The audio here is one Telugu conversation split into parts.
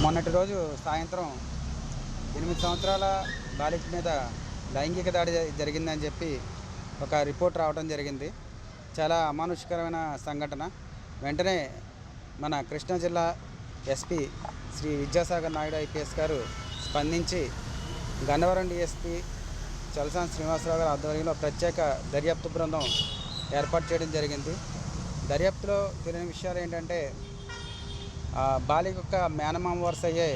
మొన్నటి రోజు సాయంత్రం 8 సంవత్సరాల బాలిక మీద లైంగిక దాడి జరిగిందని చెప్పి ఒక రిపోర్ట్ రావడం జరిగింది. చాలా అమానుషికరమైన సంఘటన. వెంటనే మన కృష్ణా జిల్లా ఎస్పీ శ్రీ విద్యాసాగర్ నాయుడు ఐపీఎస్ గారు స్పందించి గన్నవరం డిఎస్పీ చలసాని శ్రీనివాసరావు గారి ఆధ్వర్యంలో ప్రత్యేక దర్యాప్తు బృందం ఏర్పాటు చేయడం జరిగింది. దర్యాప్తులో తెలియని విషయాలు ఏంటంటే బాలిక యొక్క మేనమామ వరుస అయ్యే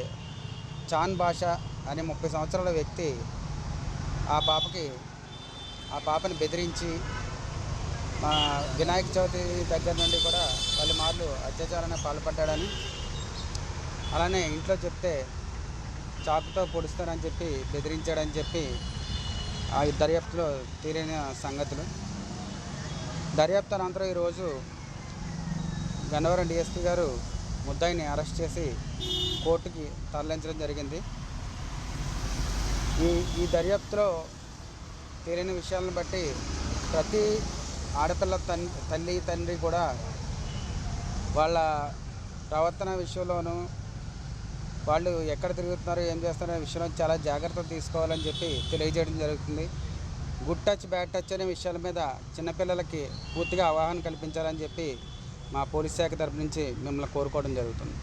చాన్ బాషా అనే 30 సంవత్సరాల వ్యక్తి ఆ పాపని బెదిరించి వినాయక చవితి దగ్గర నుండి కూడా పలుమార్లు అత్యాచారానికి పాల్పడ్డాడని, అలానే ఇంట్లో చెప్తే చాకుతో పొడుస్తానని చెప్పి బెదిరించాడని చెప్పి ఆ దర్యాప్తులో తేలిన సంగతులు. దర్యాప్తు అనంతరం ఈరోజు గన్నవరం డిఎస్పీ గారు ముద్దాయిని అరెస్ట్ చేసి కోర్టుకి తరలించడం జరిగింది. ఈ దర్యాప్తులో తేలిన విషయాలను బట్టి ప్రతి ఆడపిల్ల తల్లి తండ్రి కూడా వాళ్ళ ప్రవర్తన విషయంలోనూ వాళ్ళు ఎక్కడ తిరుగుతున్నారు ఏం చేస్తున్నారనే విషయంలో చాలా జాగ్రత్తలు తీసుకోవాలని చెప్పి తెలియజేయడం జరుగుతుంది. గుడ్ టచ్ బ్యాడ్ టచ్ అనే విషయాల మీద చిన్నపిల్లలకి పూర్తిగా అవగాహన కల్పించాలని చెప్పి మా పోలీస్ శాఖ తరపు నుంచి మిమ్మల్ని కోరుకోవడం జరుగుతుంది.